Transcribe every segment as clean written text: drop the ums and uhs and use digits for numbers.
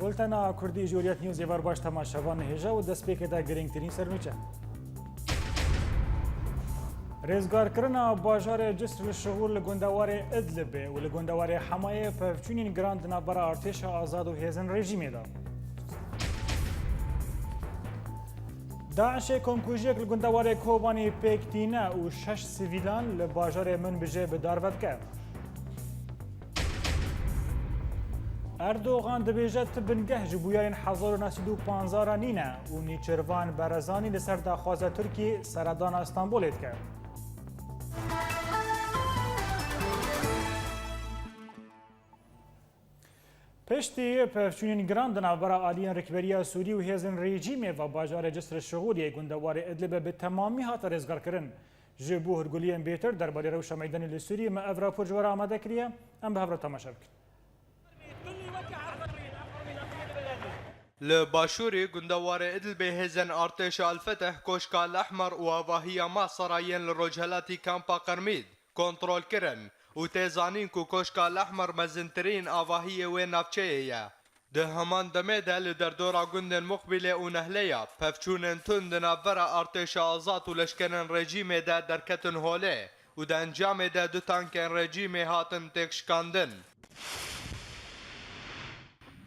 بولتنا کردی جوریت نیوز یوار باش تماشاوان هجا و دست پیک دا گرینگترین سرنوچه رزگار کرنا باجار جسر الشغور لگندوار ادلبه و لگندوار حمایه پفچونین گراند نبرا ارتش آزاد و هیزن رژیمه دا داعش کنکوژیک لگندوار کوبانی پیکتینه و 6 سیویلان لباجار من بجه بدارود کرد اردوغان دبیجت بنگه جبویارین 1950 نینه و نیچروان برزانی لسر داخواز ترکی سردان استانبول اید کرد. پشتی پفچونین گراند نوبرا آلیان رکبریا سوری و هیزن رژیمه و باجار جسر شغوری گندوار ادلبه به تمامی هات رزگار کرن. جبو هرگولیان بیتر درباره روش میدانی لسوری ما افرا پرجوار آماده کریه ام به هفرا تماشا بکن. لباشوري گندوار ادلبه هزن ارتش الفتح كوشكا الاحمر وواهية ما سرايين للرجهلاتي كامبا قرميد كنترول كرن وتيزانين كو كوشكا الاحمر مزنترين اواهية وين نافچهية ده همان دميدا لدردورا گندن مقبلة ونهلية پفچونن تند نابرا ارتش آزاد ولشكرن رجيم دا دركتن هوله وده انجام دا دو تانكن رجيم هاتن تكشكاندن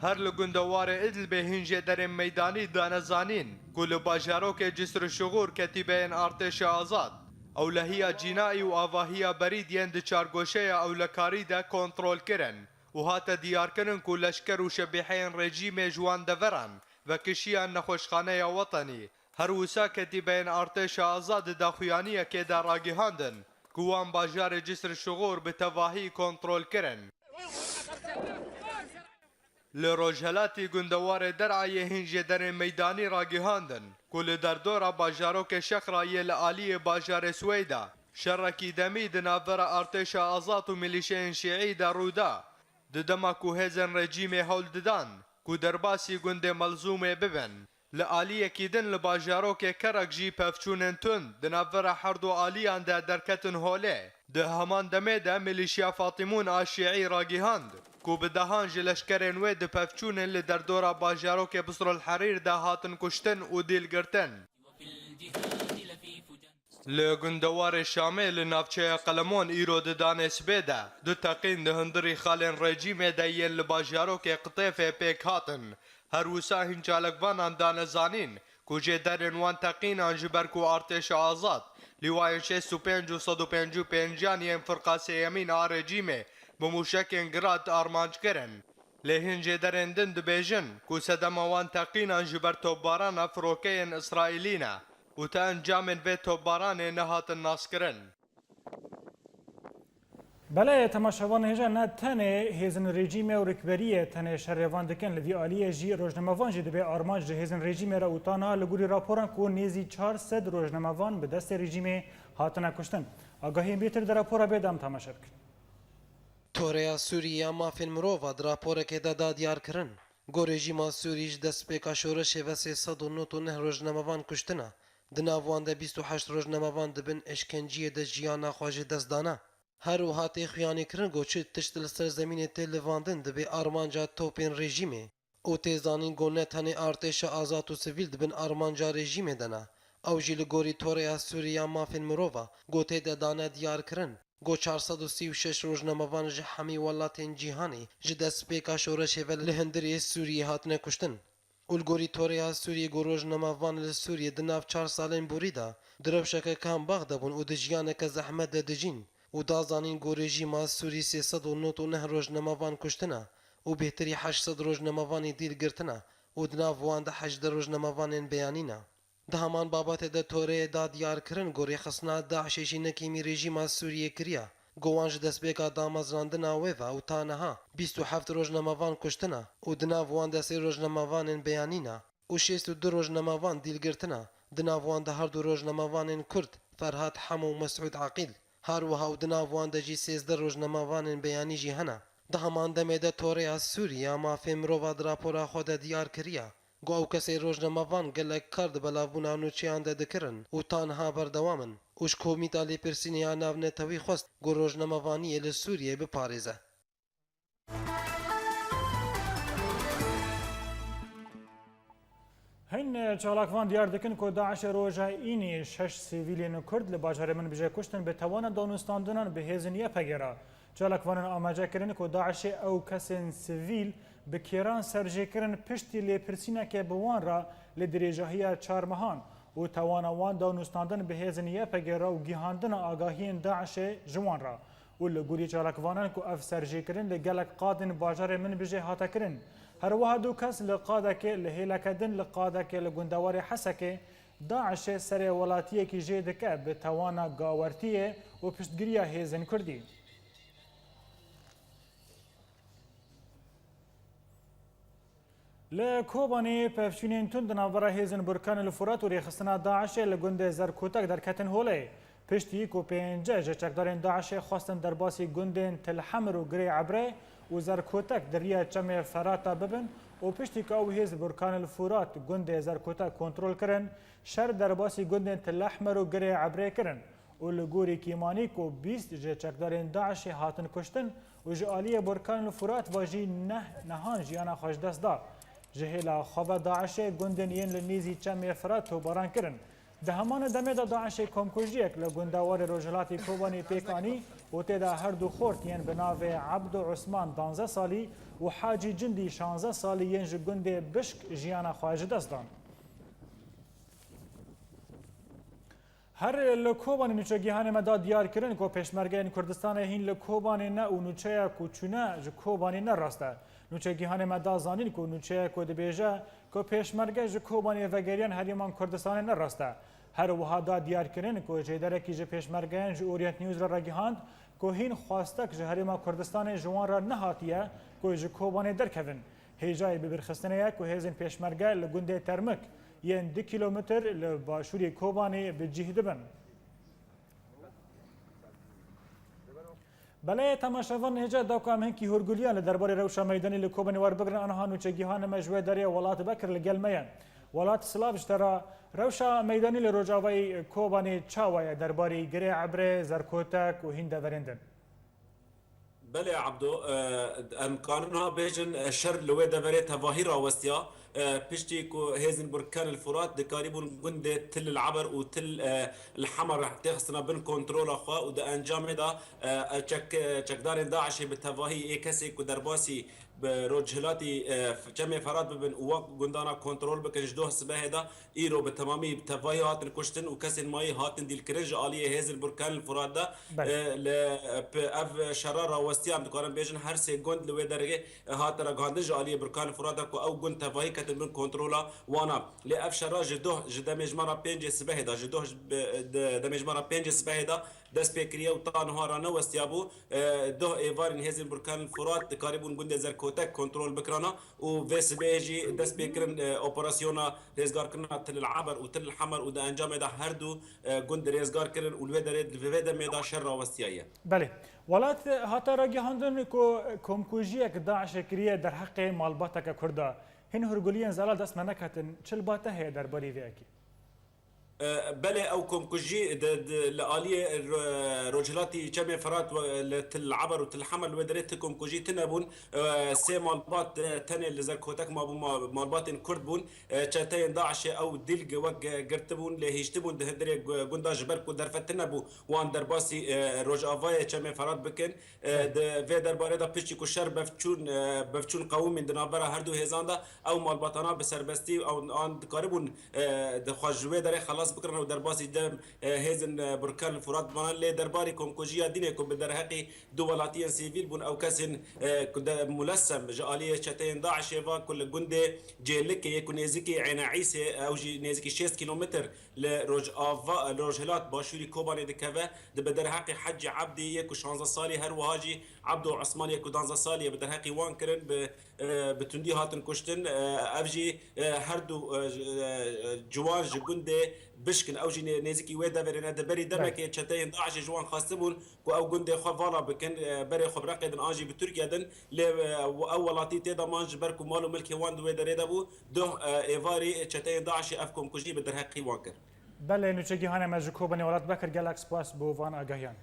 هر لگندوار ادلبه هنجه در میدانی دانزانین کل باجاروک جسر شغور کتیبه ارتش آزاد او لهیا جنائی و آواهیا برید یند چارگوشه او لکاری دا کنترول کرن و هات دیار کرن که لشکر و شبیحین رژیم جوان دورن و کشیان نخوشخانه وطنی هر وسا کتیبه ارتش آزاد دا خویانیه که دا راگیهاندن کوان باجار جسر شغور به تواهی کنترول کرن لروجهلاتی گندوار درعی هنجه در میدانی راگیهاندن کل در دورا باجاروک شخرایی لعالی باجار سویدا شرکی دمی دنابر ارتش آزاد و ملیشه شیعی در رودا ددما کو هزن رژیم هول ددان کو درباسی گند ملزوم ببن لعالی کیدن لباجاروک کرک جی پفچونن تند دنابر حردو آلیان در درکتن هوله ده همان دمه ده ملیشیا فاطمون آشیعی راگیهاند کو بدهان جلشکرین و د پفچونن لدردورا باجاروک بصر الحریر ده هاتن کشتن و دیل گرتن لگندوار شامل نافچه قلمون ایرو ددان سبیده دو تقین ده هندری خالن رژیم ده یل لباجاروک قطیف پیک هاتن هر وسا هنچالکوان دانزانین کجه در وان تقین انجبر کو ارتش آزاد لیواین 65 و 155 یم فرقاس یمین رژیمه بموشکین گراد آرمانج کرن لهنجه درندن دبیجن کو سدم وان تقینا جبر توباران فروکین اسرائیلینا و تا انجامن به توباران نهات الناس کرن بله تماشاوان هجا نه تنه هیزن رژیم و رکبریه تنه شروان دکن لدی آلیه جی روزنامه‌وان جی دبی آرمانج هیزن رژیم را اوتانا لگوری راپوران کو نیزی 400 روزنامه‌وان به دست رژیم هاتنا کشتن آگاهی بیتر در راپورا بدم تماشا بکن توریا سوریه مافین مروفا دراپورکه دا دیار کرن گو رژیما سوریج دست پیکا شورش و 399 روزنامه‌وان کشتنه دناوان ده 28 روزنامه‌وان دبن اشکنجی ده جیانا خواج دست دانه هر و هاتی خیانی کرن گو چه تشتل سر زمین تل واندن دبی آرمانجا توپین رژیمه او تیزانین گو نتانی ارتش آزاد و سویل دبن آرمانجا رژیمه دنه او جیل گوری توریا سوریه مافین مروفا گو تیده دانه دیار کرن گو 436 روزنامه‌وان جه همی ولاتین جیهانی جه دست پیکا شورش و لهندری سوریه هاتنه کشتن اولگوری توریا سوریه گو روزنامه‌وان لسوریه دناف 4 سالین بوریدا درفشک کام باغ دبون او دجیانه که زحمت دجین و دازانین گو رژیما سوری 399 روزنامه‌وان کشتنه و بهتری 800 روزنامه‌وان دیل گرتنه و دناف وان ده 8 روزنامه‌وان بیانینه ده همان بابت ده توره دا دیار کرن گوری خصنا داعشی نکیمی رژیم سوریه کریا گوانج دست بیکا دامازراندن آویفا و تانها 27 روزنامه‌وان کشتنه و دناف وان ده 3 روزنامه‌وان بیانینه و 62 روزنامه‌وان دیل گرتنه دناف وان ده هر دو روزنامه‌وان کرد فرهاد حمو مسعود عقیل هر وها و دناف وان ده جی 13 روزنامه‌وان بیانی جی هنه ده همان دمه ده توره سوریه مافی مروفا دراپورا خود دیار کریا گو او کسی روزنامه‌وان گلک کرد بلابونا نوچیان ده دکرن و تانها بردوامن اوش کومیتا لی پرسینیا ناو نتوی خواست گو روزنامه‌وانی لسوریه بپارێزە. هین چالاکوان دیار دکن که داعش روژه اینی 6 سیویلین کرد لباجار من بجه کشتن به توان دانستاندنان به هزینیه پگیرا. چالاکوان آماجه کرن که داعش او کسین سیویل به کیران سرجه کرن پشتی لپرسینه که بوان را لدریجاهی 4 ماهان و توان وان دانستاندن به هزینیه پگیرا و گیهاندن آگاهی داعش جوان را. و لگوری چالاکوانان که اف سرجه کرن لگلک قادن باجار من بجه هاتا کرن. هر وها دو کس لقادك لهيلكدن لقادك لگندوار حسك داعش سر ولاتيه کی جدك بتوانا گاورتيه و پشتگیری هیزن کردی. لكوباني پفشینین تند ناورا هیزن برکان الفرات و ریخستنا داعش لگند زرکوتک در کتن هوله. پشتی کو پنجه جچکدارین داعش خواستن در باسی گندن تل حمر و گری عبره و زرکوتک دریا چم فراتا ببن و پشتی که او هیز برکان الفرات گند زرکوتک کنترل کرن شر در باسی گند تل احمر و گری عبره کرن و لگوری کیمانی کو 20 جچکدارین داعش هاتن کشتن و جالی برکان الفرات واجی نهان جیانا خوش دست دا جهلا خواب داعش گندن ین لنیزی چم فرات و باران کرن ده همان دمه دا داعش کمکوژیک لگندوار روجلاتی کوبانی پیکانی و تیدا هر دو خورت ین بناو عبد عثمان 12 سالی و حاجی جندی 16 سالی ین جگند بشک جیانا خواهج دستان. هر لکوبانی نوچه گیهان مدا دیار کرن که پیشمرگه کردستان هین لکوبانی نه و نوچه کوچونه جکوبانی نه راسته. نوچه گیهان مدا زانین که نوچه که دبیجه که پیشمرگه جکوبانی وگریان هریمان کردستان نه راسته. هر وها دا دیار کرن که جیدره کی جه پیشمرگه جو اورینت نیوز را گیهاند که هین خواسته که هریمان کردستان جوان را نهاتیه که جکوبانی درکوین. هیجای ببرخستنه که هیزن پیشمرگه لگنده ترمک ین 2 کیلومتر لباشوری کوبانی به جهد بن. بله تماشاوان هجا داکو هم هنکی هرگولیان لدربار روشا میدانی لکوبانی وار بگرن آنها نوچگیهان مجوه داری ولات بکر لگل میان. ولات سلاوش ترا روشا میدانی لروجاوی کوبانی چاوی درباری گری عبره زرکوتک و هند ورندن. بله عبدو امکانها بیجن شر لوی دبره تواهی راوستیا پشتی کو هیزن برکان الفرات دکاریبون گنده تل العبر و تل الحمر تخصنا بن کنترول اخوا و ده انجام دا چکدارین داعشی به تواهی ای کسی کو درباسی بروجهلاتی جمع فرات ببن و گندانا کنترل بکنش دوه سبه دا ایرو به تمامی تواهی هاتن کشتن و کسی مایی هاتن دیل کرنج آلیه هیزن برکان الفرات دا اف شرار راوستیا دکارن بیجن هر سه گند لوی درگه هاتن گاندج آلیه برکان الفرات دا کو او گند تواهی من کنترولا وانا لافشرا جدوه جدمج مرا 5 سبه دا جدوه دمج مرا 5 سبه دا دست بکریه و تانها را نوستیابو دو ایوارن هزن برکان الفرات قریبون گنده زرکوتک کنترول بکرانا و ویس بیجی دست بکرن اپراسیونا ریزگار کرنا تل العبر و تل الحمر و دا انجام دا هر دو گنده ریزگار کرن و الویده میدا شر راوستیایه. بله ولات هاتا را گهاندن کو کمکوژی که داعش کریه در حق مالباتک کرده هن هرگولیان زال دست منکتن چل باته هی در باری ویاکی. بله او كومكوجي لآلية رجلاتي جمع فرات تل عبر وتل حمل ودريت كومكوجي تنبون سي مالبات تاني اللي زركوتك مالبات كرد بون چاتين داعش او دلق وق قرتبون لهيشتبون دهدري قندا جبركو درفت تنبو وان درباسي رج آفايا جمع فرات بكن في درباري دا بيشي كشر بفچون قوم من دنابرا هردو هزاندا او مالباتانا بسربستي او ان قريبون دخواجوه داري خلاص بكرنا ودرباسي دم هيزن بركان الفرات بنا لي درباري كومكوجيا دينيكو بدرهقي دولاتيا سيفيل بون او كاسن ملسم جاليه شتين داعش فا كل جندي جيلك يكون نيزكي عين عيسى او جي نيزكي 6 كيلومتر لروج افا روجهلات باشوري كوباني دكافا بدرهقي حج عبدي يكو 15 صالي هر وهاجي عبدو عثمان يكو 12 صالي بدرهقي وان كرن بتندي هاتن كشتن افجي هردو جوان جندي بشكن او جي نيزكي ويدا برنا دبري دمك تشتين داعش جوان خاصبون او جندي خفالا بكن بري خبرق دن اجي بتركيا دن اولاتي تيدا مانج بركو مالو ملكي وان ويدا ريدابو دو ايفاري تشتين داعش افكم كجي بدرهقي وانكر بله نوچگی هانه مجکوبانی ولات بکر گلکس پاس بو وان آگاهیان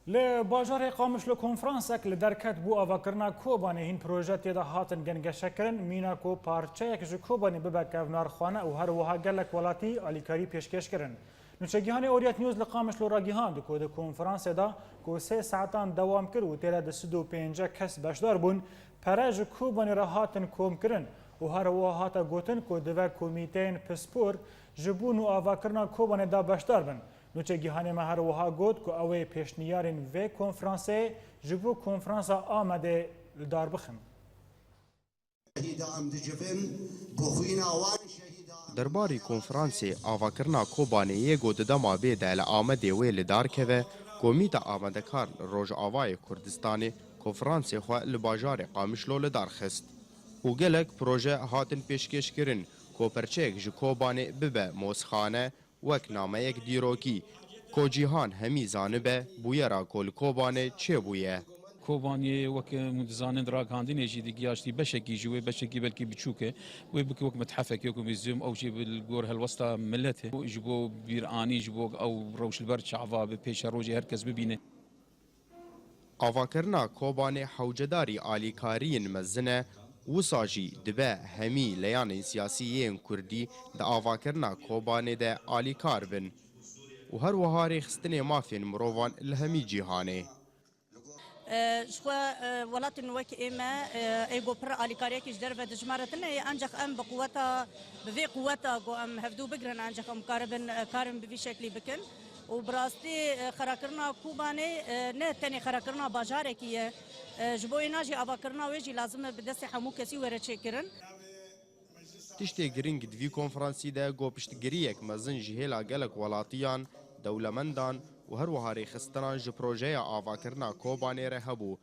ل باجار قامش ل کنفرانسک ل درکت بو آواکرنا کوبانی هین پروژه تیدا هاتن گنگشکرن مینا کو پارچه یک جو کوبانی ببک نارخانه و هر وها گلک ولاتی آلیکاری پیشکش کرن نوچگیهان اوریت نیوز لقامش لو راگیهان دو کود کنفرانس دا کو 3 ساعتان دوام کرد و تیلا د 35 کس بشدار بون پراج کوبانی را هاتن کوم کرن و هر وها هاتا گوتن کو دو کمیتین پسپور جبون و آواکرنا کوبانی دا بشدار بن نوچگیهان ما هر وها گوت کو اوی پیشنیارین و کنفرانسه جبو کنفرانسا آمده لدار بخن درباری کنفرانسی آواکرنا کوبانیه گود دما بیده لآمده وی لدار که کمیتا آمده کار روژ آوای کردستانی کنفرانسی خواه لباجار قامشلو لدار خست و گلک پروژه هاتن پیشکش کرن کوپرچک جو کوبانی ببه موسخانه وک نامه یک دیروکی کو جیهان همی زانبه بویه را کل کوبانه چه بویه کوبانی وک مدزانن دراگ هاندین یجی دیگیاشتی بشکی جوی بشکی بلکی بچوکه و بکی وک متحفه کی وک میزوم او جی بالجور هالوسطى ملته جبو بیرانی جبو او روش البرد شعبا به پیش روجی هر کس ببینه آواکرنا کوبانه حوجداری آلیکارین مزنه وساجی دبه همی لیان سیاسیین کردی دا آواکرنا کوبانه ده آلیکار بن و هر وهاری خستنه مافین مروان الهمی جیهانه شخوا ولات نوک ایما ایگو پر آلیکاریه کش در و دجمارتنه انجاق ام بقوتا بوی قوتا گو ام هفدو بگرن انجاق ام کارم بوی شکلی بکن و براستی خراکرنا کوبانه نه تنی خراکرنا باجاره کیه جبوی ناجی آواکرنا ویجی لازمه بدست همو کسی وره چه کرن تشتی گرینگ دوی کنفرانسی ده گو پشتگریک مزن جهیلا گلک ولاتیان دولمندان و هر وهاری خستنان ج پروژه آواکرنا کوبانه ره هبو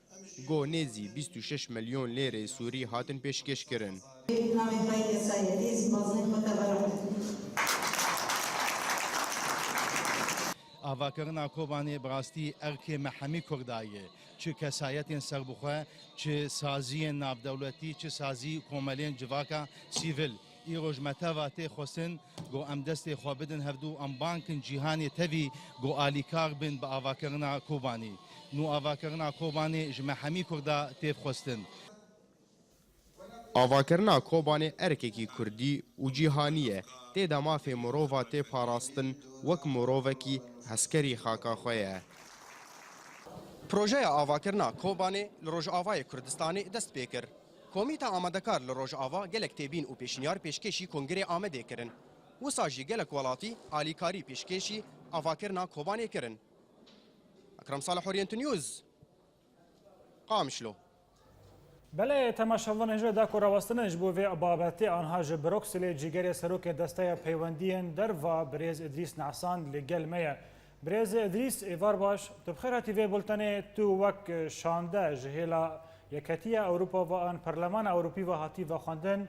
گو نیزی 26 میلیون لیره سوری هاتن پیشکش کرن آواکرنا کوبانی براستی ارکی محمی کردایه چه کسایت سربخواه چه سازی نابدولتی چه سازی کوملین جواکا سیویل ای روجمتا واته خوستن گو ام دست خو بدن هفدو ام بانکن جیهانی توی گو آلیکار بن با آواکرنا کوبانی نو آواکرنا کوبانی جمحمی کردا تیف خوستن آواکرنا کوبانه ارککی کردی و جیهانیه تی دمافی مروفا تی پاراستن وک مروفکی هسکری خاکا خویه پروژه آواکرنا کوبانه لروج آوای کردستانی دست پیکر کمیتا آمدکار لروج آوا گلک تیبین و پیشنیار پیشکشی کنگره آمده کرن و ساجی گلک ولاتی آلیکاری پیشکشی آواکرنا کوبانه کرن اکرم صالح اورینت نیوز قامشلو بله تماشاوان اینجا دا کو راوستنش بو و بابتی آنها ج بروکسل جیگر سروک دسته پیوندین در و بریز ادریس نعسان لگل میا بریز ادریس ایوار باش تو بخیر هاتی وی بولتنه تو وک شانده جهیلا یکتیه اروپا و آن پرلمان اروپی و هاتی و خواندن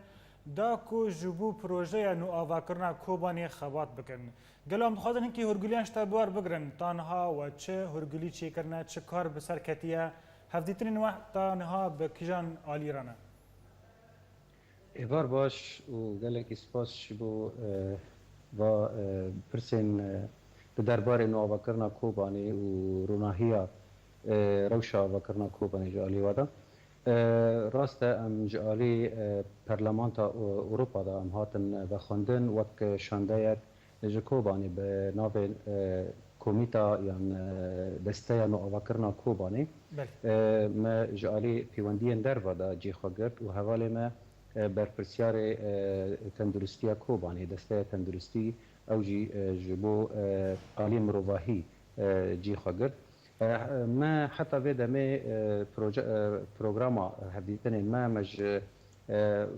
دا کو جبو پروژه نو آواکرنا کوبانی خوات بکن گلام خواهدن هنکی هرگولیان شتابوار بگرن تانها و چه هرگولی چی کرنه چه کار بسر کتیه هفدیترین وقت تانها بکجان آلیرانه ایوار باش و گلک اسپاس بو و پرسین درباره نو آواکرنا کوبانی و روناهیا روشا آواکرنا کوبانی جالی وادا راست ام جالی پرلمانتا اروپا دا ام هاتن و خواندن وک شانده یک کوبانی به ناو کمیتا یان دسته نو آواکرنا کوبانی ما جالی پیوندین در وادا جی خواگرد و حوالی ما برپرسیار تندرستی کوبانی دسته تندرستی او جی جبو قالی مروواهی جی خواگرد ما حتى بدا ما بروجراما هبديتن ما مج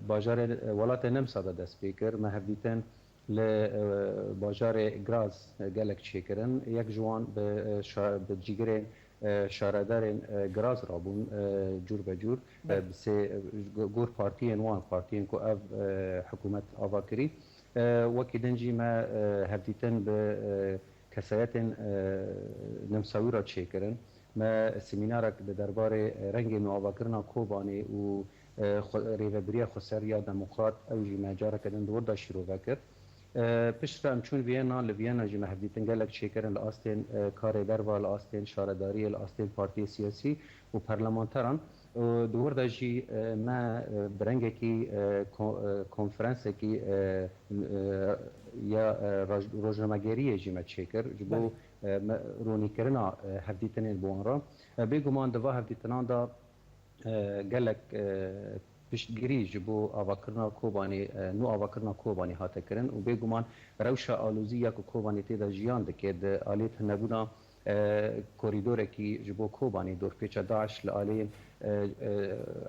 باجار ولات نمسا دا سبيكر ما هبديتن لباجار غراز قالك شيكرن يك جوان بجيجرين شاردارين غراز رابون جور بجور بس جور بارتيين وان بارتيين كو اف حكومه افاكري وكيدنجي ما هبديتن ب کسایت نمساوی را چه کردن ما سمینارک به درباره رنگ نوآورکرنا کوبانی و ریوبری خسریا دموکرات اوجی ماجرا کردن دور دا شروع کرد پشت ام چون وینا لوینا جی مهدیتن گلک چیکرن لاستین کار دروا لاستین شارداری لاستین پارتی سیاسی و پارلمانتران دور دا جی ما برنگه کی کنفرانس کی یا روزنامه‌گری جی ما چیکر جبو رونی کرنا هفدیتن بوان را بگمان دوا هفدیتنان دا گلک پشتگیری جبو آواکرنا کوبانی نو آواکرنا کوبانی هاته کرن و بگمان روشا آلوزی یا کوبانی تیدا جیان دکید آلیت نبونا کوریدور کی جبو کوبانی دور پیچ داعش لآلین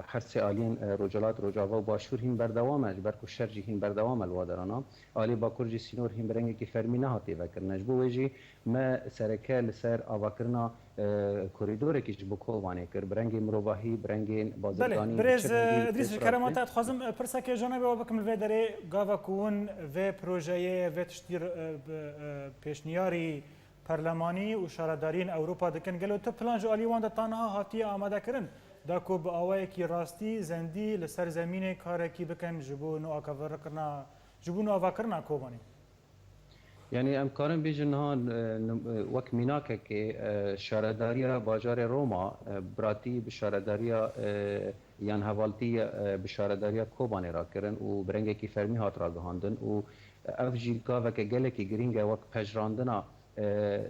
هر سه آلین رجالات رجاوا و باشور هین بردوامه برکو شرجی هین بردوامه الوادرانا آلی باکور جی سینور هین برنگی کی فرمی نهاتی وکرن جبو ویجی ما سرکه لسر آواکرنا کوریدور کی جبو کوبانی کر برنگی مروواهی برنگی بازرگانی برز ادریس کرامات خازم پرسا که جانب و بکم الویدره گاوا کون و پروژه و تشتیر پیشنیاری پارلمانی و شاردارین اوروپا دکن گلو تو پلان جو آلیوان دا تانها هاتی آماده کرن دا کو با آوائے کی راستی زندی لسر زمین کارکی بکن جبو نو آوا کرنا کوبانی یعنی امکارم بیجن ها وک میناکه که شارداری باجار روما براتی به شارداری یان حوالتی به شارداری کوبانی را کرن و برنگه کی فرمی هات را گهاندن و افجیل که وک گله کی گرینگه وک پجراندنا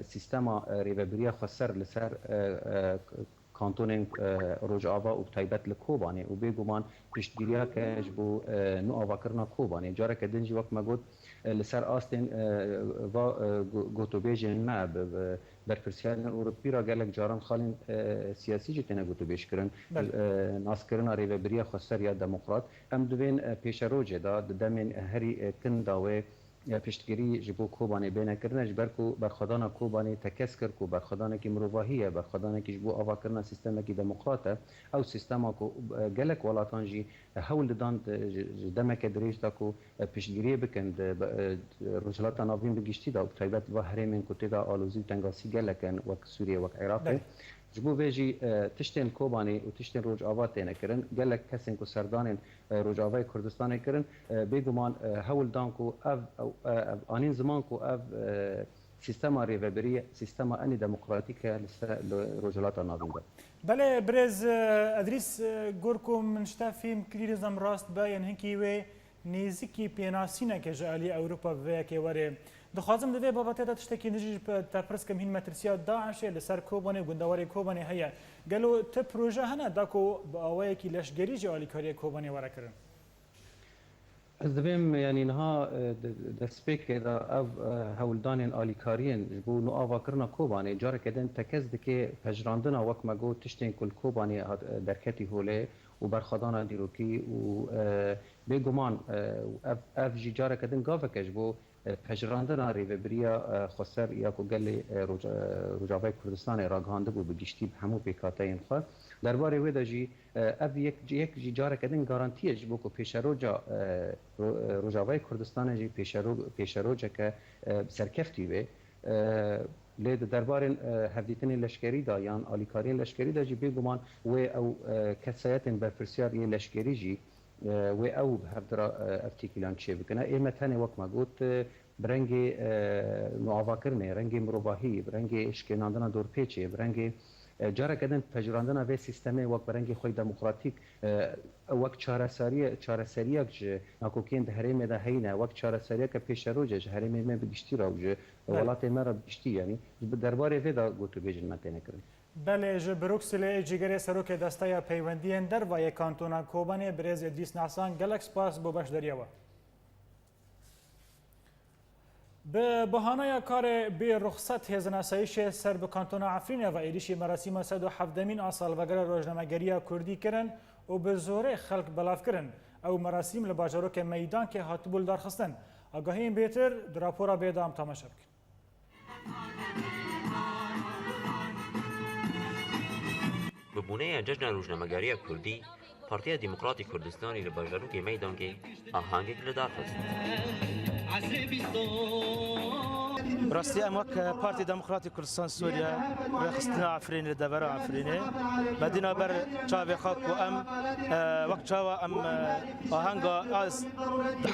سیستما ریوبریا خسر لسر کانتون روجاوا و تایبت لکوبانی و بگمان پشتگیریا که جبو نو آواکرنا کوبانی جاره که دنجی وقت مگود لسر آستین و گوتو بیجن ما برپرسیان اوروپی را گلک جاران خالین سیاسی جتنه گوتو بیش کرن ناس کرنا ریوبریا خسر یا دموکرات ام دوین پیش روجه دا دمین هری کن داوه پشتگیری جبو کوبانی بین کردنش برکو برخدان کوبانی تکس کرد کو برخدان کی مروواهیه برخدان کی جبو آوا کردن سیستم کی دموکراته او سیستم کو گلک ولاتان جی حول دان دمک دریج تا کو پشتگیری بکند رجلات ناوین بگشتی دا تایبت و هرمن کو تدا آلوزی تنگاسی گلکن وک سوریه وک عراق جبو ویجی تشتین کوبانی و تشتین روج آوات نکردن گلک کسین کو سردان روج آوای کردستان کردن بگمان حول دان کو آنین زمان کو سیستم ریوبری سیستم انی دموکراتیک رجالات ناوین دا بله برز ادریس گورکو منشتا فیم کلیرزم راست باین هنکی و نیزیکی پیناسینه که جالی اوروپا و که وره دخوازم دوی بابت دا تشتکی نجیج تا پرس کم هین مترسیا داعشه لسر کوبانی گندواری کوبانی هیا گلو تا پروژه هنه دا کو با آوائه کی لشگری جالی کاری کوبانی وره کرن از دویم یعنی نها دسپیک دا او هولدان آلیکارین بو نو آوا کرنا کوبانی جاره کدن تکز دکه پجراندنا وک مگو تشتین کل کوبانی درکتی هوله و برخدان دیروکی و بگمان اف جی جاره کدن گاوکش بو پجراندنا ریوبریا خسر یا کو گل روجاوای کردستان راگهانده بو بگشتی همو پیکاتین خو درباره ودا جی اف یک جی جاره کدن گارانتی اج بو کو پیشروجا روجاوای کردستان جی پیشروجا که سرکفتی و لید درباره هفدیتن لشکری دا یان آلیکاری لشکری دا جی بگمان و او کسایت برپرسیار لشکری جی و او هفدرا افتیکیلان چه بکنه ایمه تنه وقت مگود برنگی نوآوا کرنه رنگی مروواهی برنگی اشکناندن دور پیچه برنگی جاره کدن پجراندن و سیستمی وقت برنگی خوی دموکراتیک وقت چارەسەریەک ناکۆکێن هەرێمێ دا هەینە وەک چارەسەریەکە پێشەڕۆژێک هەرێمێ مێ بگشتی ڕاوژێ وڵاتی مەرە بگشتی ینی دەربارەی وێدا گوتوبێژن مەتێنەکردن بله ج بروکسل جیگری سروک دستای پیوندی در و یک کانتونا کوبانی برز ادریس نحسان گلکس پاس بو باش دریاوه به بهانه کار به رخصت هزن اسایش سر به کانتون عفرین و ایریش مراسم 107 آسال وگر روزنامه‌گری کردی کرن و به زوره خلق بلاف کرن او مراسم لباجروک میدان که هاتبول درخستن آگاهی بهتر در راپورا بیدام تماشا بکن ببونه جشن روزنامه‌گری کردی پارتی دموکراتی کردستانی لباجروک میدان که آهنگی لدار خست براستي ام وك بارتي ديمقراطي كردستان سوريا رخصتنا عفرين لدبر عفرينه مدينه بر تشافي خاك وام وقت تشاوا ام اهانغا از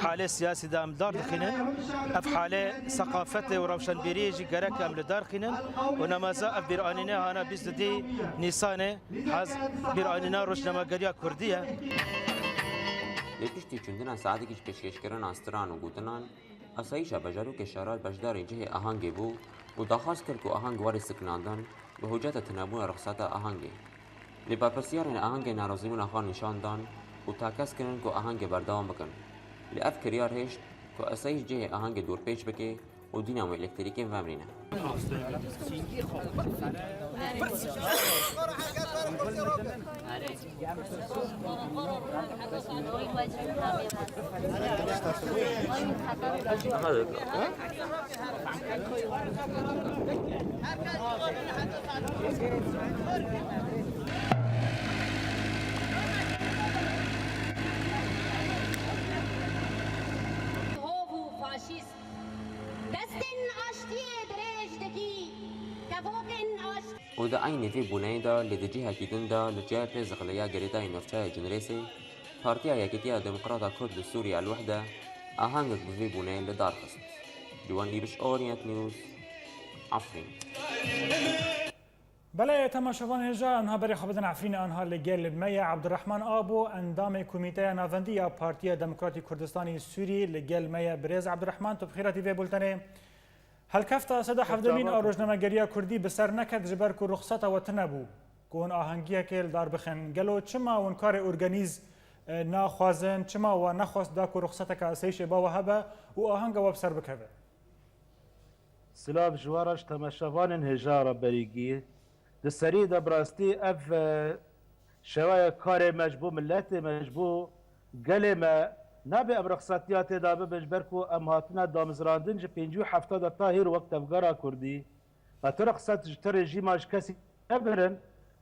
حاله سياسي دام دار دخينن اف حاله ثقافته وروشن بيريجي جرك ام لدار خينن ونمازا اف بيرانينا انا بيزدي نيسانه حز بيرانينا روشنما گريا كرديه لپشتی چندنا ساعتی کش پیشکشکران استران و گوتنان اسایشا بجارو که شرار بجدار جه آهنگ بو و درخواست کرد که آهنگ واری سکناندن به حجت تنبون رخصت آهنگ لپاپرسیارن آهنگ نارضیمون خان نشان دان و تاکس کردن که آهنگ بردام بکن لأف کریار هشت که اسایش جه آهنگ دور پیش بکه و دینامو الکتریکی وامرینه و ده عین في بنای دا لدجیه کیدن دا لجای پیز غلیا گریتای نفچای جنریسی پارتیا یکیتیا دموکراتا کرد سوریا الوحده آهنگک بفی بنای لدار خست جوان ایرش اورینت نیوز عفرین بله تماشاوان هجا انها برای خبرن عفرین آنها لگل میا عبدالرحمن آبو اندام کمیته ناوندی پارتیا دموکراتی کردستانی سوری لگل میا برز عبدالرحمن تو بخیراتی و بولتنه هل کفتا صدا حفدمین روزنامه‌گری کردی بسر نکد جبر کو رخصت و تنبو کون آهنگیه که دار بخن گلو چما اون کار ارگانیز ناخوازن چما و نخواست دا کو رخصت که اسیش با و هبه و آهنگ و بسر بکوه سلام جوارش تماشاوان هجار بریگی دسری دبراستی اف شوای کار مجبو ملت مجبو گلمه نبی ام رخصتیات دابه بجبرکو ام هاتنا دامزراندن جه 57 تاهیر وقت افگارا کردی و تو رخصت جتر رژیماش کسی نبرن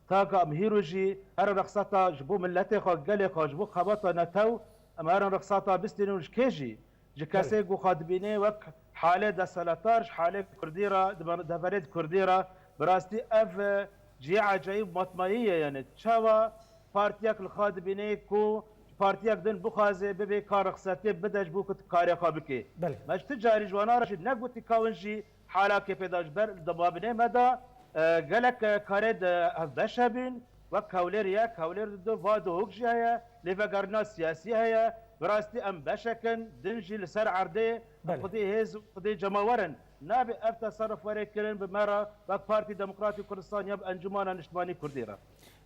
تا که ام هیرو جی هر رخصتا جبو ملت خواه گل خواه جبو خباتا نتو ام هر رخصتا بستینونش کجی جه کسی گو خادبینه وک حاله دا سلطارش حاله کردی را دفرید کردی را براستی اف جی عجایب مطمئیه یعنی چاوا پارتیاک الخادبینه کو پارتیاک دن بخوازه ببی کار رخصتی بدش بو کت کاری خوابکی بله مش تجاری جوانا رشید نگوتی کاونجی حالا که پیداش بر دبابنه مدا گلک کاری بشبین و کولر یا کولر دو وادو هوکجی هیا لیفگرنا سیاسی هیا براستی ام بشکن دنجی لسر عرده خودی هز خودی جماورن نابي اف تصرف وري كرن بمرة وك بارتي ديمقراطي كردستان يب انجمان اجتماعي كرديرا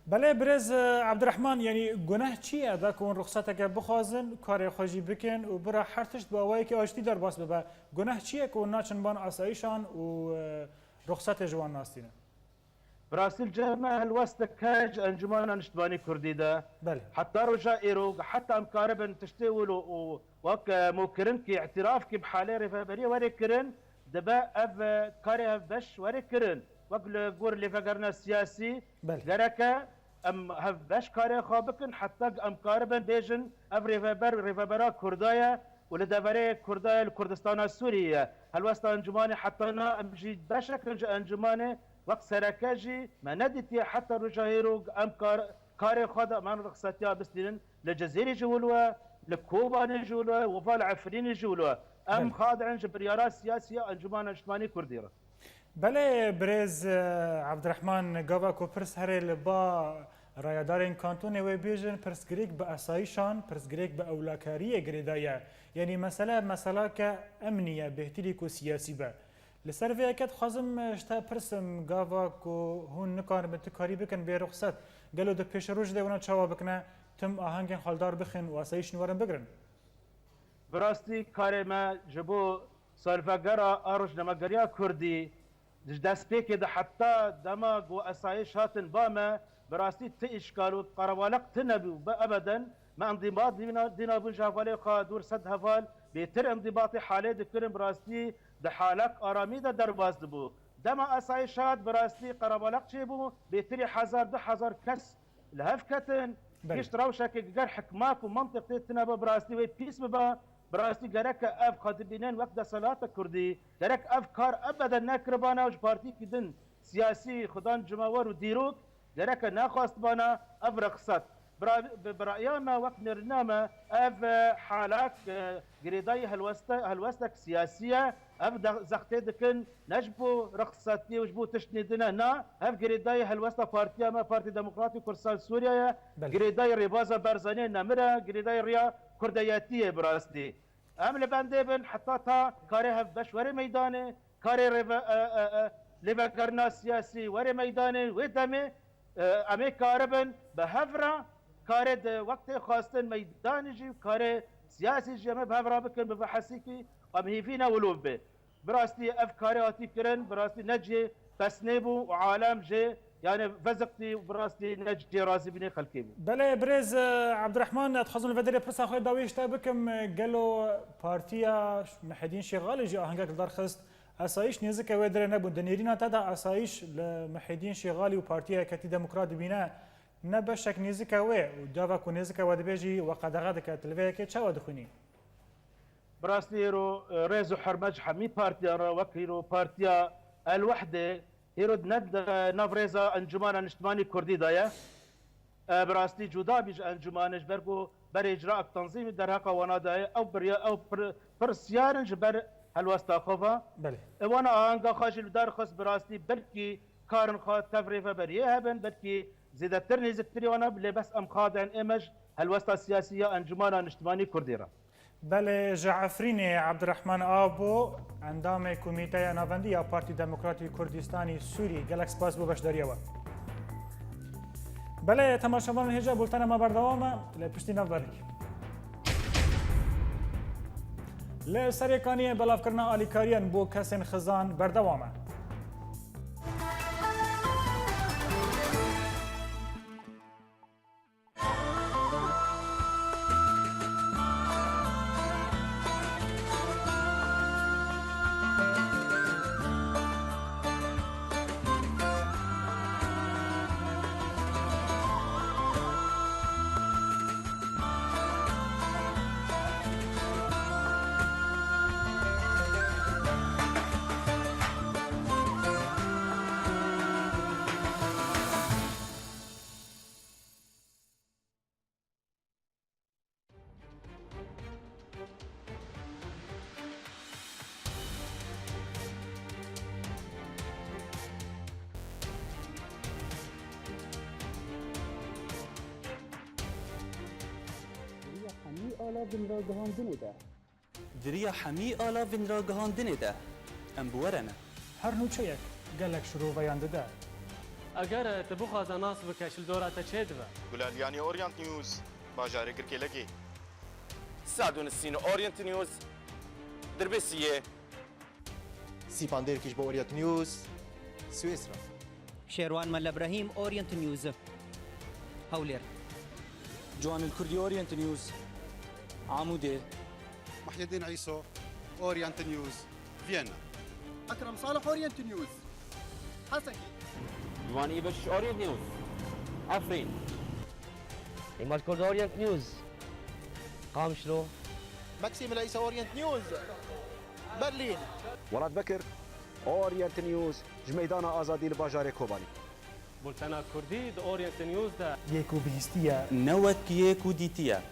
بله برز عبدالرحمن یعنی گناه چیه دا که اون رخصت که بخوازن کار خوشی بکن و برا حرتشت با وایی که آشتی در باس ببه گناه چیه که اون ناچن بان آسایشان و رخصت جوان ناستینه براسيل جمع الوسط كاج انجمان اجتماعي كردي ده بله حتى رجاء ايرو حتى امكاربن تشتول وك موكرن كي اعتراف كي بحاله رفابري وري كرن دبا اف كاري بش وري كرن وقل جور اللي فقرنا السياسي جركا ام هف باش كاري خابكن حتى ام كاربن بيجن اف ريفابرا كردايا ولدفري كردايا الكردستان السورية هالوسط انجماني حتى انا امجي بشكل انجماني وقت سركاجي ما ندتي حتى رجاهيرو ام كاري خدا من رخصتيا بسدين للجزيرة جولوا لكوبا جولوا وفال عفرين جولوا ام خاضعين جبريارات سياسية انجمان اجتماعي كرديرا بله برز عبدالرحمن گاوا کو پرس هره لبا رایدارین کانتون و بیژن پرس گریک به اسایشان پرس گریک به اولاکاری گریدایه یعنی مسئله که امنیه بهتری کو سیاسی به لسر وی اکد خازم اشتا پرسم گاوا کو هون نکان بنتکاری بکن به رخصت گلو ده پیش روش ده اونا چاوا بکنه تم آهنگین خالدار بخن و اسایش نوارن بگرن براستی کار ما جبو سالفگرا آروش نمگریا کردی دست پیک ده حتی دماغ و اسایش هاتن باما براستی تی اشکال و قروالق تنبو با ابدا ما انضباط دینا بون جافالی خادور صد هفال بهتر انضباط حاله دکرم براستی ده حالق آرامی ده درواز دبو دما اسایشات براستی قروالق چه بو بهتری 1000 کس لهف کتن کشت روشا که گر حکماک و منطق تنبو براستی و پیس ببا براستی گرک اف خاطبینن وقت صلات کردی گرک اف کار ابدا نکربانا و پارتی کدن سیاسی خدان جماور و دیروک گرک نخواست بانا اف رخصت برأينا وقت نرنامه اف حالات قريداي هلوستك سياسيه اف زختي دكن نجبو رخصتي وجبو تشنيدنا نا اف قريداي هلوستا بارتيا ما بارتي ديمقراطي كردستان سوريا قريداي ريبازا بارزاني نمره قريداي ريا كردياتيه براستي ام لبندبن حتى تا كاري هف بشوري ميداني كاري ليفا كرنا سياسي وري ميداني ودمي امي كاربن بهفرا كارد وقت خاصة ميدان جي كار سياسي جمع بهفرا بكن ببحثي كي ام هي فينا ولوب به براستي افكاري كرن براستي نجي تسنيبو وعالم جي يعني فزقتي براستي نجي راسي بني خلقي بله برز عبد الرحمن تخزن الفدري برسا خوي داويش تابكم قالوا بارتيا محدين شغال جي اهنگك دار خست اسايش نيزك ودر نبون دنيرينا تدا اسايش لمحدين شغالي وبارتيا كتي ديمقراط بينا نبشك نيزك ودافا كو نيزك ودبيجي وقد غادك تلفيك تشاو دخوني براستي رو ريزو حرمج حمي بارتيا وكيرو بارتيا الوحده هيرود ند نافريزا انجمان اجتماعي كردي دايا براستي جدا بيج انجمانش برغو بر اجراء تنظيم در حق وناداي او بريا او برسيار جبر هالوستا خوفا بله وانا انغا خاجل دار خص براستي بلكي كارن خا تفريفا بريه هبن بلكي زيادة ترني زكتري وانا بلي بس ام خاضع ايمج هالوستا السياسيه انجمان اجتماعي كرديرا بله جعفريني عبد الرحمن آبو اندام كوميتايا نافنديا بارتي ديمقراطي كردستاني سوري جالكس باس بو بشداريوا بله تماشاوان هجا بولتانا ما بردوامه لپشتي نافدارك لسريكاني بلاف كرنا آليكاريان بو كسن خزان بردوامه دريا حمي آلا فين راگهاندنه ده ام بورنه هر نوچيك قالك شروع بيان ده اگر تبو خازا ناس بکش الدورة تشهد با گلالیانی اورینت نیوز باجاره گرکی لگی سعدون السين اورينت نيوز دربسيه سيباندير كيش بأورينت نيوز سويسرا شيروان مال ابراهيم اورينت نيوز هولير جوان الكردي اورينت نيوز عمودي محي الدين عيسو اورينت نيوز فيينا اكرم صالح اورينت نيوز حسكي جوان ايبش اورينت نيوز عفرين إيمال كرد اورينت نيوز قامشلو ماكسيم العيسى اورينت نيوز برلين ولاد بكر اورينت نيوز جميدان آزادي الباجار كوباني بولتانا كردي د اورينت نيوز ده يكو بهستيا نوت يكو ديتيا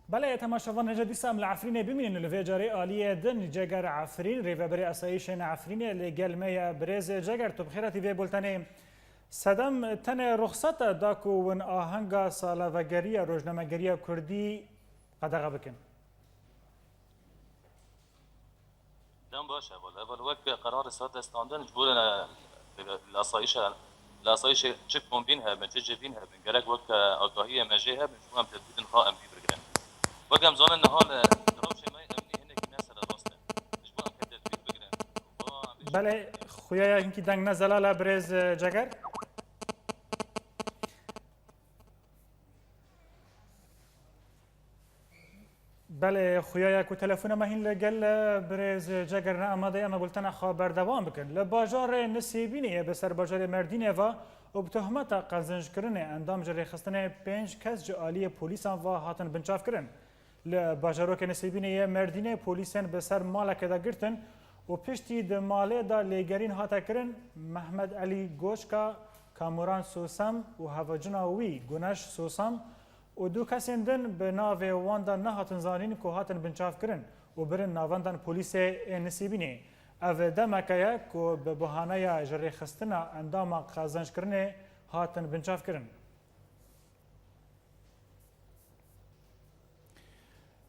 بله تماشاوان نجدي سام العفريني بمين الفيجاري آلية دن جگر عفرين ريفابري أسايشين عفريني لقل ميا بريز جگر تبخيرتي في بولتاني سدم تن رخصت داكو ون آهنگا سالاوگريا روجنامگريا كردي قدغه بكن دم باشه اول وقت قرار ساعت استاندن جبورنا الأصايش تشيك بومبينها بنتجبينها بنجرك وقت آگاهی مجيها بنشوفهم تدبيد قائم في برجران وقام زمان النهار دروش ما أمني هناك الناس راسته نشوفهم كتدبيد برجران بله خويا يمكن دنگ نزلا لبريز جگر بله خویای کو تلفن ما هین لگل برز جگر نه آماده اما بولتن خبر دوام بکن لباجار نسیبینه به سر باجار مردینه و بتهمت قزنج کرنه اندام جری خستنه 5 کس جالی پلیسان و هاتن بنچاف کرن لباجارو که نسیبینه مردینه پلیسان به سر مالک دا گرتن و پشتی د ماله دا لگرین هاتا کرن محمد علی گوشکا کاموران سوسم و هواجناوی گونش سوسم و دو کسین دن به ناو واندا نه هاتن زانین که هاتن بنچاف کرن و برن ناواندان پولیس نسیبینه او دمکه که به بحانه جری خستنا اندام قازنج کرنه هاتن بنچاف کرن.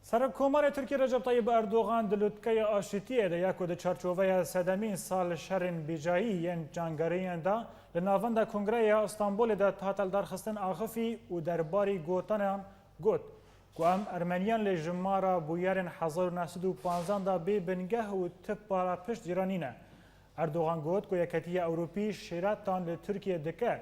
سرکومار ترکیه رجب طیب اردوغان دلوتکه آشتیه ده یکو ده چارچوبه سدمین سال شرن بیجایی ین جانگریین ده لناوند کنگره استانبول ده تاتل درخستن آخفی و درباری گوتنان گوت که ام ارمنیان لجمارا بویرن 1915 ده بی بنگه و تب بارا پشت جیرانینه. اردوغان گوت که یکتی اوروپی شیراتان لترکیه دکه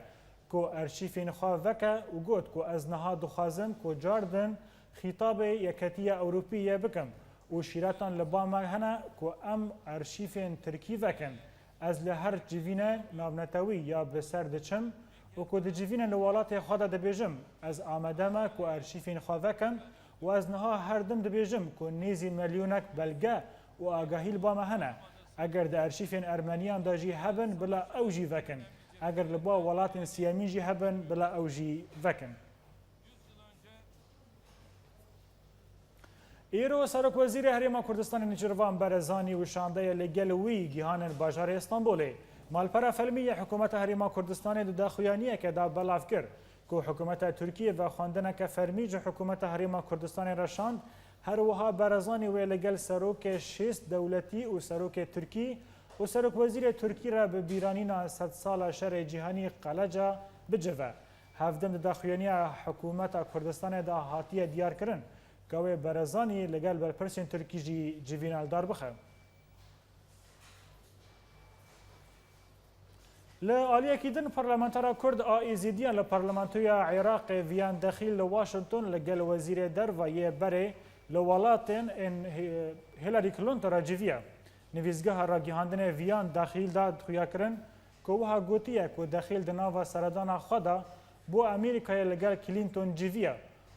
که ارشیفین خواه وکه و گوت که از نها دخوازم که جاردن خطاب یکتی اوروپی بکم و شیراتان لباما هنه که ام ارشیفین ترکی وکن از لهر جوینه نابنتوی یا بسر دچم و که جوینه لولات خود دبیجم از آمدم که ارشیفین خواه وکم و از نها هر دم دبیجم که نیزی میلیونک بلگه و آگاهی لباما هنه اگر د ارشیفین ارمنیان دا جی هبن بلا اوجی وکن اگر لبا ولات سیامین جی هبن بلا اوجی وکن. ایرو سرک وزیر هریما کردستان نجروان برزانی و شانده لگلوی گیهان باجار استانبولی مالپرا فلمی حکومت هریما کردستان دو داخویانیه که دا بلاف کرد که حکومت ترکیه و خواندنه که فرمیج حکومت هریما کردستان رشاند هر وها برزانی و لگل سروک 6 دولتی و سروک ترکی و سرک وزیر ترکی را به بیرانینا 100 سال شر جهانی قلجا بجوه هفدم داخویانی حکومت کردستان دا هاتیه دیار کرن که برزانی لگل برپرسین ترکی جی جوینال دار بخه. لآلیه کیدن پارلمانتارا کرد آئیزیدیان لپارلمانتوی عراق ویان دخیل لواشنطن لگل وزیر در و یه بره لولاتن ان هیلاری کلینتون را جویه. نویزگاه را گیهاندن ویان داخل داد خویا کرن که وها گوتیه که داخل دناو سردان خدا بو امریکای لگل کلینتون جویه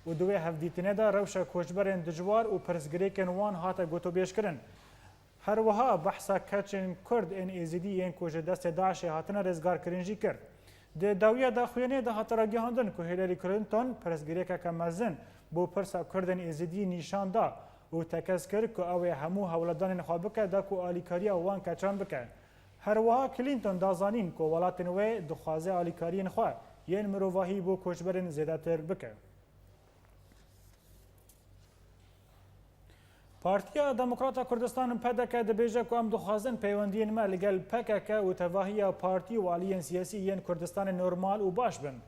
و دوی هفدیتینه دا روش کوچبرین دجوار و پرسگریکن وان هاتا گوتو بیش کرن. هر وها بحثا کچن کرد این ایزیدی این کوچ دست داعش هاتنا رزگار کرنجی کرد. ده داویه دا خوینه دا هاتا را گیهاندن که هیلاری کلینتون پرسگریکا کمزن بو پرسا کردن ایزیدی نشان دا و تکس کرد که اوی همو حولدان نخواه بکه دا که آلیکاری وان کچان بکه. هر وها کلینتون دازانین که ولاتن وی دخوازه آلیکاری نخواه یین مروواهی بو کوچبرین زیادتر بکه. پارتیا دموکراتا کردستان پدکه دبیجه که ام دخوازن پیوندین ما لگل پککه و تواهی پارتی و آلیین سیاسی ین کردستان نورمال و باش بن.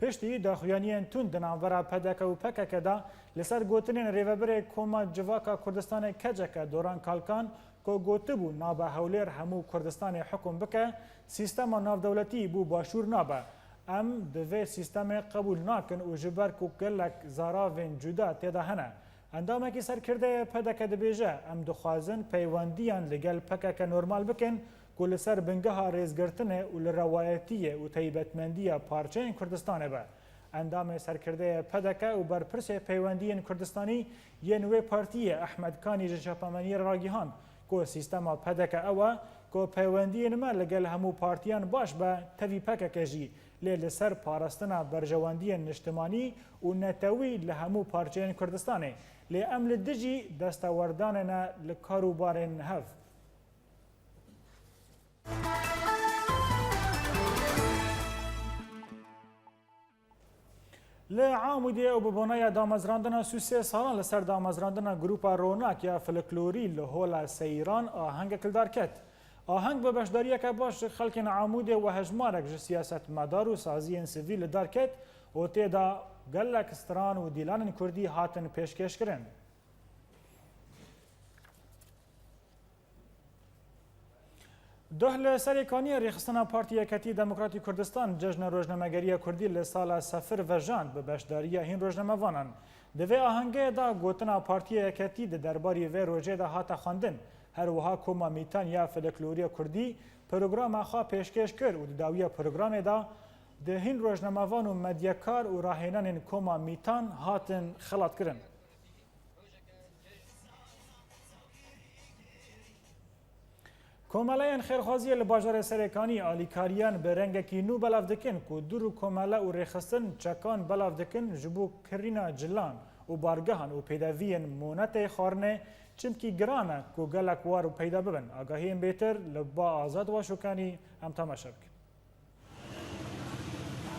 پشتی داخویانین تون دنانورا پدکه و پککه دا لسر گوتنین ریوبر کوما جواکا کردستان کجکه دوران کالکان که گوته بو نابا هولیر همو کردستان حکم بکه سیستم ناو دولتی بو باشور نابا. ام دوی سیستم قبول ناکن و جبر که گلک زاراوین جدا تیدا هنه. اندامه که سر کرده پدکه دبیجه ام دخوازن پیوندیان لگل پککه نورمال بکن که لسر بنگه ها ریزگرتنه و لروایتیه و تیبتمندیه پارچه کردستانه با. اندامه سر کرده پدکه و برپرس پیوندیان کردستانی یه نوی پارتیه احمد کانی جشاپامنی راگیهان که سیستما پدکه اوه که پیوندیان ما لگل همو پارتیان باش با توی پککه جی لسر پارستنا برجواندیان نشتمانی و نتوی لهمو پارچه کردستانه لی امل دجی دستاورداننا لکاروبارن هف. لعامودی او ببونای دامزراندنا سوسه سالان لسر دامزراندنا گروپا روناک یا فلکلوری لهولا سیران آهنگ کلدار کت. آهنگ به بشداریه که باش خلق عامودی و هجمارک جه سیاست مدار و سازی سویل دار کت و تیدا گلک استران و دیلان کردی هاتن پیشکش کرن. دهل سریکانی ریخستنا پارتی یکتی دموکراتی کردستان جشن روزنامه‌گری کردی لسال سفر و جاند به بشداری هین روزنامه‌وانان دوی آهنگه دا گوتنا پارتی یکتی ده درباری و روژه ده هاتا خواندن هر وها کوما میتان یا فلکلوری کردی پروگرام خوا پیشکش کرد و داویه پروگرام دا ده هین روزنامه‌وان و مدیکار و راهنان کوما میتان هاتن خلط کردن. کومالایان خیرخوازی لباجار سرکانی آلیکاریان به رنگکی نو بلاف دکن که دور کومالا و رخصتن چکان بلاف دکن جبو کرینا جلان و بارگهان و پیداوین مونت خارنه چمکی گرانه که گلک وار و پیدا ببن آگاهی بیتر لبا آزاد و شکانی هم تماشا بکن.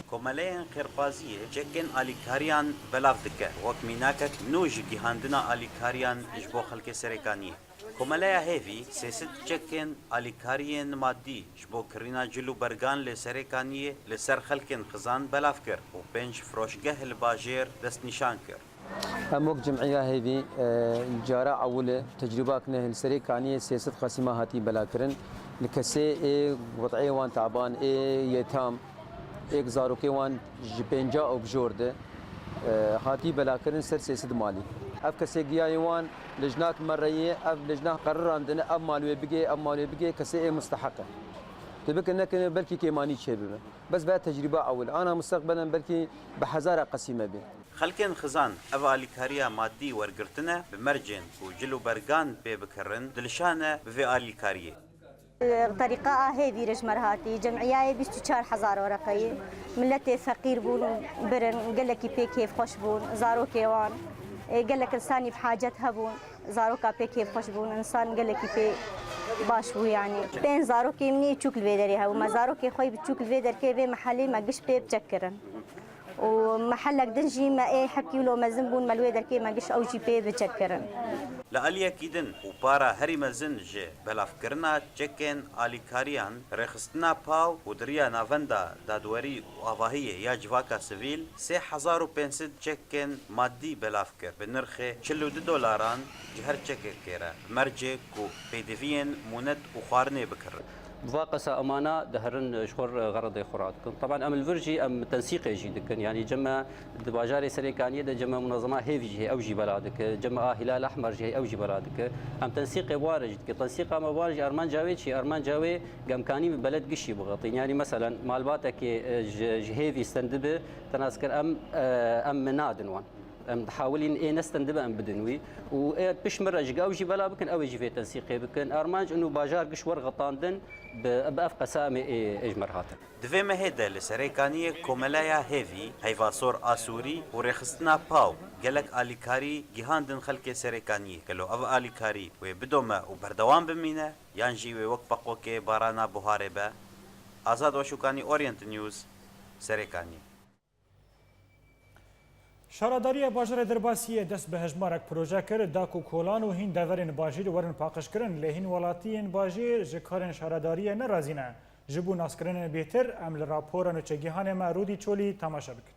کومالایان خیرخوازی چکن آلیکاریان بلاف دکه وک میناکک نوج گیهاندنا آلیکاریان جبو خلک سرکانی کومالaya هیوی سیاست چکن آلیکاریان مادی جبو کرینا جلو برگان لسرکانیه لسر خلکن خزان بلاف کر و پنج فروشگاه الباجیر دست نشان کر. اموك جمعيه هذه جارة أول تجربة كنا السريكانية سياسة قسيمة هاتي بلاكرن لكسي وضعية وان تعبان يتام زاروكي وان جبنجا أو بجورده هاتي بلاكرن سر سياسة مالي اف كسي جيايوان لجنات مريه اف لجنه قرر عندنا اب مالوي بقي كسي مستحقه تبك انك بلكي كيماني شباب بس بقى تجربه اول انا مستقبلا بلكي بحزاره قسيمه بي خلكن خزان افالي كاريا مادي ورقرتنا بمرجن وجلو برغان ببكرن دلشانه بفالي كاريه طريقة هذه رجمر هاتي جمعية 24,000 ورقية ملتي فقير بون برن قال لك كيف خوش بون زارو كيوان قال لك إنساني بحاجة هبون زارو كابي كيف خوش بون إنسان قال لك بي باش بو يعني بين زارو كي مني تشوك الفيدري هاو ما زارو كي خوي بتشوك الفيدر كي بي محلي ما قش بي بتشكرن ومحلك دنجي ما ايه حكي له ما زنبون ما الويدر كي ما قش او جي بي بتشكرن لاليا كيدن وبارا هري مزنج بلافكرنا تشكن آليكاريان رخصتنا باو ودريا نافندا دادوري وآواهية يا جواكا سيفيل 3,500 تشكن مادي بلافكر بنرخي $42 جهر تشكر كيرا مرجي كو بيدفين مونت وخارني بكر بواقسة أمانة دهرن شخور غرض خوراتكم طبعا أم الفرجي أم تنسيق يجيدكن يعني جمع دباجاري سريكانية ده جمع منظمة هيفي جهي أوجي بلادك جمع هلال أحمر جهي أوجي بلادك أم تنسيق وارج تنسيق أم وارج أرمان جاوي شي أرمان جاوي قمكاني ببلد قشي بغطين يعني مثلا مالباتك جهيفي استندبه تناسكر أم منادن وان ام حاولين ايه نستندبه ام بدنوي وبش مره جا اوجي بلا بكن اوجي في تنسيق بكن ارمانج انه باجار قشور غطاندن باف قسامه اجمر هاتن دفي مهدا لسريكانيه كوملايا هيفي هيفاسور اسوري ورخصتنا باو قالك اليكاري جهاندن خلك سريكانيه قالوا اب اليكاري وبدوما وبردوام بمينا يانجي وقت بقوكي بارانا بوهاربه ازاد وشوكاني اورينت نيوز سريكانيه شارەداریە باژارە دەرباسیە دەست بە هەژمارێک پرۆژە کرد داک و کۆلان و هین دەڤەرên باژیر وەرن پاقشکردن لە هین وڵاتیên باژیر ji karên şaredariyê nerazîne ji bo naskirinên bêtir em li raporan û çegihanê me Rûdî Çolî temaşa bikin.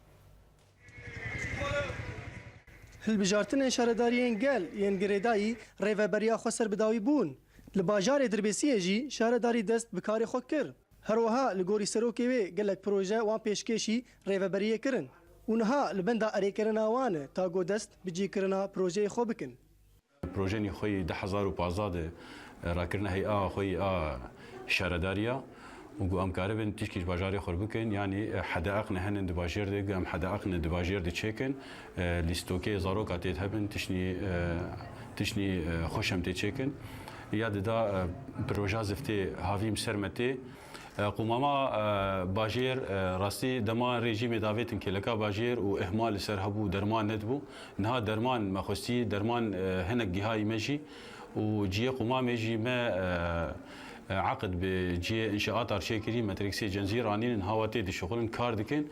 Hilbijartinên şaredariyên gel yên girêdayî rêveberiya xwe serbidawî bûn. Li bajarê dirbêsiyê jî şaredarî dest bi karê xwe kir. Her wiha li gorî serokê wê gelek proje wan pêşkêşî rêveberiyê kirin. اونها لبندا اریکرنا وانه تا گو دست بجی کرنا پروژه خو بکن پروژه خوی 10,015 راکرنا هي خوی شارداریا وقو ام كاربن تشكيش باجاري خور بكن يعني حدائقنا هن دباجير دي قام حدائقنا دباجير دي تشيكن ليستوكي زاروك اتيت هبن تشني خوشم تي تشيكن ياد دا بروجا زفتي هافيم سرمتي قماما باجير راستي دما ريجيم دافيتن كلكا باجير واهمال سرهبو درمان ندبو نها درمان مخوستي درمان هنك جهاي مجي وجي قمام يجي ما عقد بجي انشاءات ارشيكري ماتريكسي جنزيرانين هاواتي دي شغلن كاردكن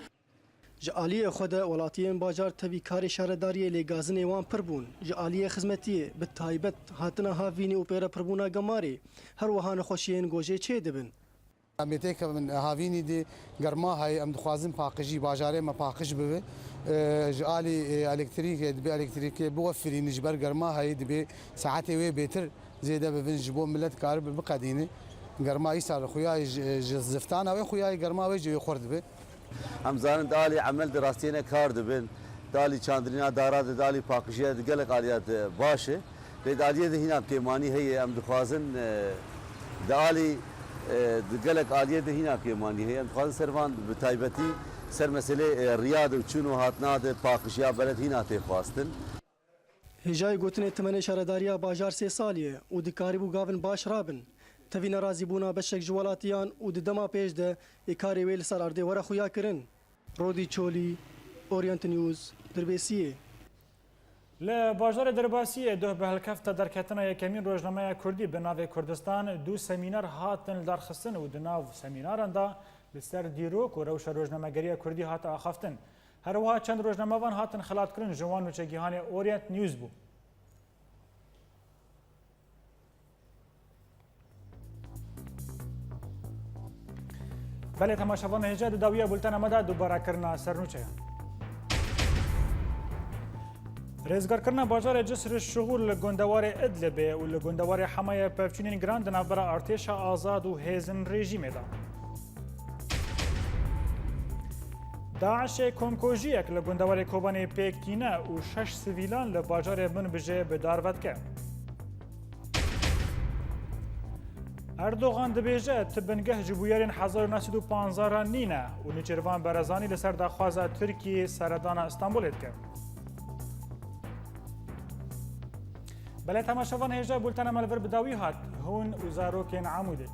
جاليه خدا ولاتيين باجار تبي كاري شارداريه لغازن وان پربون جاليه خدمتيه بالتايبت هاتنا هافيني اوبرا پربونا گماري هر وهان خوشين گوجه چه دبن متێک من هاوینی دێ گەرما هەیە ئەم دخوازم پاقژی باژارێ مە پاقش ببێ ژعالی ئەلکتریکێ دەبێ ئەلکتریکێ بوەفرینی ji ber گەرما هەیە دەبێ ساعتێ wê بێتر زێدە ببن ji بۆ millet کار بقەدینێ گەرمایی سا li xuyayê ji ziftana wê xuyayê germa wê ji wê xwar dibe em zanin alî emel di rastiyê kar dibin دالی چاندرینا داراد دالی پاکشیه گلک آلیات باشه لید آلیه ده هینا پیمانی هی ام دخوازن دالی گلک آلیه ده هینا پیمانی هی ام دخوازن سروان بتایبتی سر مسئله ریاد و چون و هاتنا ده پاکشیه بلد هینا تخواستن هجای گوتن تمنه شهرداریا باجار 3 سالیه و دکاری بو گاون باش رابن تەوی نەڕازیبوونا بەشێک ji وڵاتیان û di dema pêş de ê karê wê li ser erdê were xuya kirin. Rodî Çolî, Orient News, Dirbêsiyê. Li bajarê Dirbasiyê duh bi helkefta derketina yekemîn rojnameya Kurdî bi navê Kurdistan du semînar hatin li darxistin û di nav semînaran da li ser dîrok û rewşa rojnamegeriya Kurdî hate axaftin. Her wiha çend rojnamevan hatin xilatkirin ji wan nûçegihanê Orient News bû. بله تماشاوان هجا د داویه بولتن امده دوباره کرنا سرنوچه رزگار کرنا بازار جسر شغول لگندوار ادلبه و لگندوار حمایه پفچونین گراند نابرا ارتش آزاد و هیزن رژیمه دا داعش کنکوژیک لگندوار کوبان پیکتینه و 6 سویلان لباجار من بجه به دارود که اردوغان دبیجه تبنگه جبویارین 1915 نینه و نچروان برزانی لسر دخوازه ترکیه سردان استانبول ات کرد. بله تماشاوان هجا بولتن ملور بداوی هات هون وزاروکین عموده.